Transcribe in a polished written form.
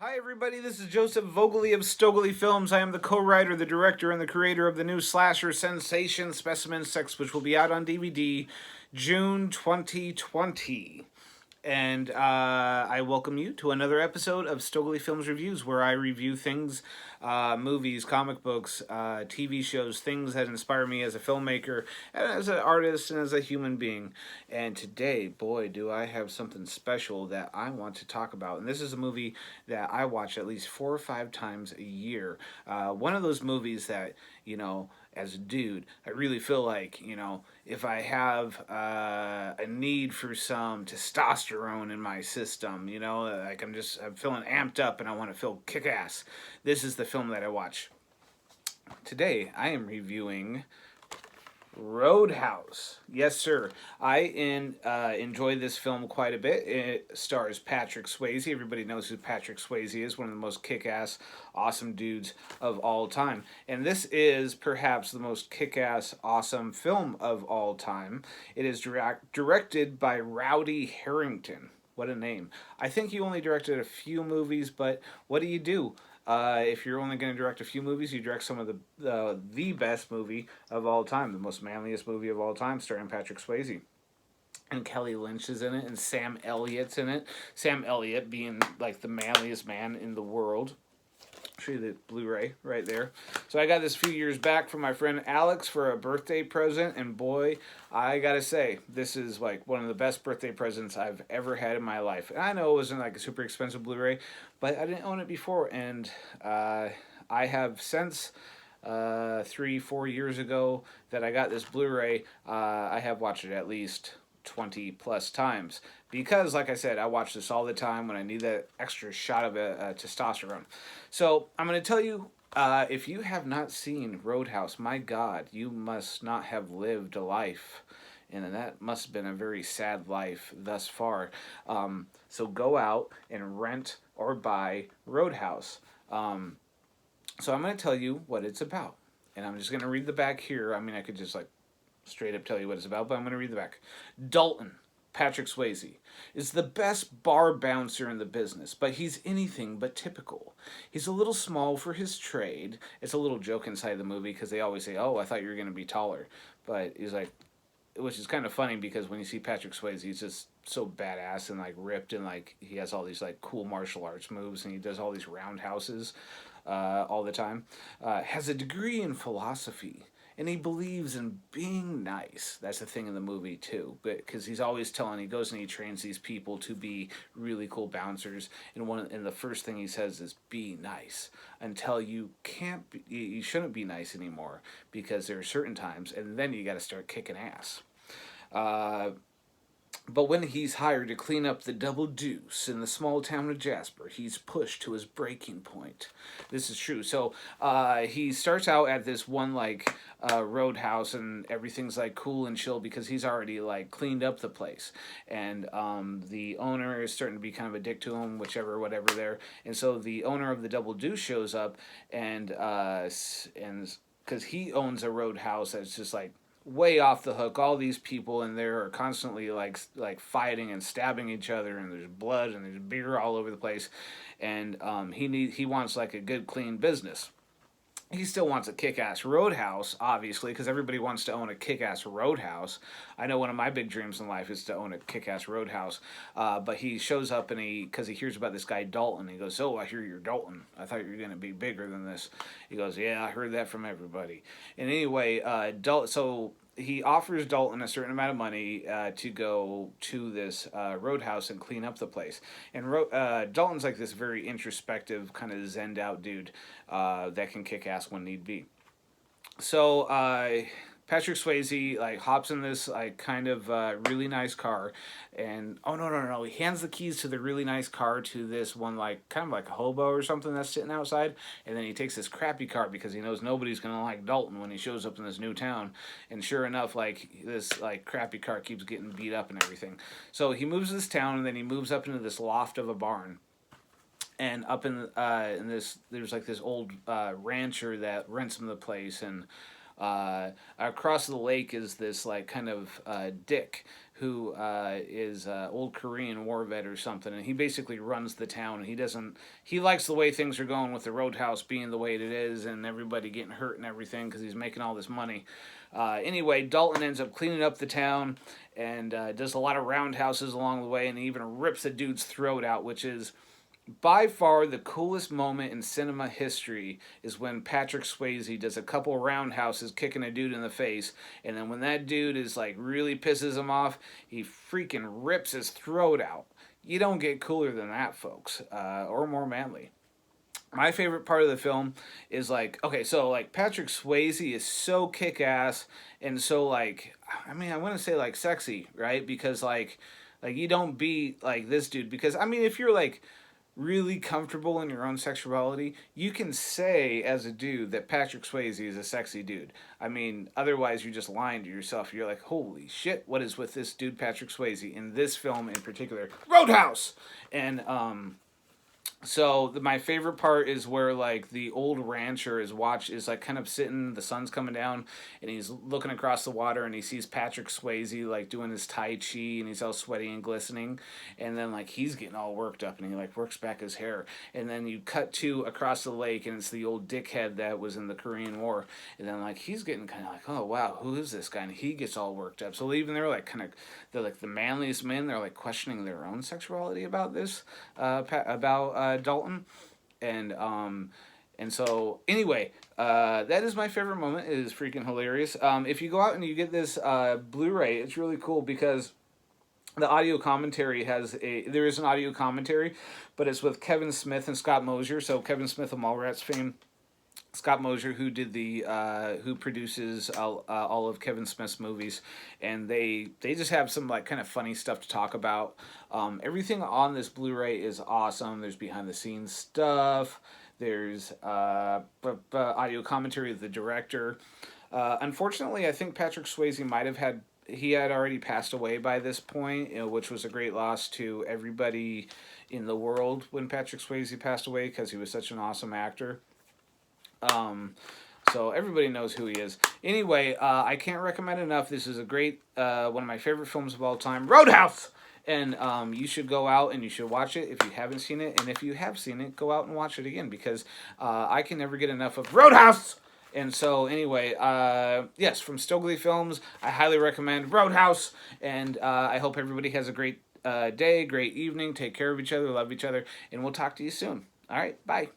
Hi, everybody. This is Joseph Vogely of Stoegele Films. I am the co-writer, the director, and the creator of the new slasher sensation Specimen Sex, which will be out on DVD June 2020. And I welcome you to another episode of Stoegele Films Reviews, where I review things, movies, comic books, TV shows, things that inspire me as a filmmaker, and as an artist, and as a human being. And today, boy, do I have something special that I want to talk about. And this is a movie that I watch at least 4 or 5 times a year. One of those movies that, as a dude, I really feel like, if I have a need for some testosterone in my system, like I'm feeling amped up and I want to feel kick ass, this is the film that I watch. Today, I am reviewing Roadhouse. Yes, sir. Enjoy this film quite a bit. It stars Patrick Swayze. Everybody knows who Patrick Swayze is, one of the most kick ass, awesome dudes of all time. And this is perhaps the most kick ass, awesome film of all time. It is directed by Rowdy Harrington. What a name. I think he only directed a few movies, but what do you do? If you're only going to direct a few movies, you direct some of the best movie of all time, the most manliest movie of all time, starring Patrick Swayze. And Kelly Lynch is in it, and Sam Elliott's in it. Sam Elliott being like the manliest man in the world. Show you the Blu-ray right there. So I got this a few years back from my friend Alex for a birthday present, and boy, I gotta say, this is like one of the best birthday presents I've ever had in my life. And I know it wasn't like a super expensive Blu-ray, but I didn't own it before, and I have since 3, 4 years ago that I got this Blu-ray. I have watched it at least 20 plus times because, like I said, I watch this all the time when I need that extra shot of testosterone. So I'm going to tell you, if you have not seen Roadhouse, my God, you must not have lived a life, and that must have been a very sad life thus far. So go out and rent or buy Roadhouse. So I'm going to tell you what it's about, and I'm just going to read the back here. I mean, I could just like straight up tell you what it's about, but I'm going to read the back. Dalton, Patrick Swayze, is the best bar bouncer in the business, but he's anything but typical. He's a little small for his trade. It's a little joke inside the movie because they always say, "Oh, I thought you were going to be taller," but he's like, which is kind of funny because when you see Patrick Swayze, he's just so badass and like ripped, and like he has all these like cool martial arts moves, and he does all these roundhouses all the time. Has a degree in philosophy, and he believes in being nice. That's the thing in the movie too, because he's always he goes and he trains these people to be really cool bouncers. And the first thing he says is, "Be nice," until you shouldn't be nice anymore because there are certain times, and then you got to start kicking ass. Uh, but when he's hired to clean up the Double Deuce in the small town of Jasper, he's pushed to his breaking point. This is true. So he starts out at this one roadhouse, and everything's like cool and chill because he's already like cleaned up the place, and the owner is starting to be kind of a dick to him, whatever there. And so the owner of the Double Deuce shows up, and because he owns a roadhouse that's just like way off the hook. All these people in there are constantly like fighting and stabbing each other, and there's blood and there's beer all over the place. And he wants like a good clean business. He still wants a kick-ass roadhouse, obviously, because everybody wants to own a kick-ass roadhouse. I know one of my big dreams in life is to own a kick-ass roadhouse. But he shows up because he hears about this guy Dalton. He goes, "Oh, I hear you're Dalton. I thought you were going to be bigger than this." He goes, "Yeah, I heard that from everybody." And anyway, so he offers Dalton a certain amount of money to go to this roadhouse and clean up the place. And Dalton's like this very introspective, kind of zenned out dude that can kick ass when need be. So Patrick Swayze like hops in this like kind of really nice car, and oh no, he hands the keys to the really nice car to this one like kind of like a hobo or something that's sitting outside, and then he takes this crappy car because he knows nobody's gonna like Dalton when he shows up in this new town, and sure enough, like this like crappy car keeps getting beat up and everything. So he moves to this town, and then he moves up into this loft of a barn, and up in this there's like this old rancher that rents him the place, and Across the lake is this like kind of Dick who is old Korean war vet or something, and he basically runs the town. And he likes the way things are going with the roadhouse being the way it is, and everybody getting hurt and everything because he's making all this money. Anyway, Dalton ends up cleaning up the town and does a lot of roundhouses along the way, and he even rips a dude's throat out, which is by far the coolest moment in cinema history is when Patrick Swayze does a couple roundhouses kicking a dude in the face, and then when that dude is like really pisses him off, he freaking rips his throat out. You don't get cooler than that, folks, or more manly. My favorite part of the film is like, okay, so like Patrick Swayze is so kick ass and so like, I mean, I want to say like sexy, right? Because like you don't be like this dude. Because I mean, if you're like really comfortable in your own sexuality, you can say as a dude that Patrick Swayze is a sexy dude. I mean, otherwise you're just lying to yourself. You're like, holy shit, what is with this dude Patrick Swayze in this film in particular? Roadhouse! And so my favorite part is where like the old rancher is like kind of sitting, the sun's coming down, and he's looking across the water, and he sees Patrick Swayze like doing his tai chi, and he's all sweaty and glistening, and then like he's getting all worked up, and he like works back his hair, and then you cut to across the lake, and it's the old dickhead that was in the Korean War, and then like he's getting kind of like, oh wow, who is this guy? And he gets all worked up. So even they're like the manliest men. They're like questioning their own sexuality about this, Dalton, and so anyway, that is my favorite moment. It is freaking hilarious. If you go out and you get this Blu-ray, it's really cool because the audio commentary there is an audio commentary, but it's with Kevin Smith and Scott Mosier. So Kevin Smith of Mallrats fame, Scott Mosier, who did who produces all of Kevin Smith's movies, and they just have some like kind of funny stuff to talk about. Everything on this Blu-ray is awesome. There's behind the scenes stuff. There's audio commentary of the director. Unfortunately, I think Patrick Swayze he had already passed away by this point, which was a great loss to everybody in the world when Patrick Swayze passed away because he was such an awesome actor. So everybody knows who he is. Anyway, I can't recommend enough. This is a great, one of my favorite films of all time, Roadhouse! And you should go out and you should watch it if you haven't seen it. And if you have seen it, go out and watch it again because I can never get enough of Roadhouse! And so anyway, yes, from Stoegele Films, I highly recommend Roadhouse. And I hope everybody has a great day, great evening. Take care of each other, love each other, and we'll talk to you soon. All right, bye.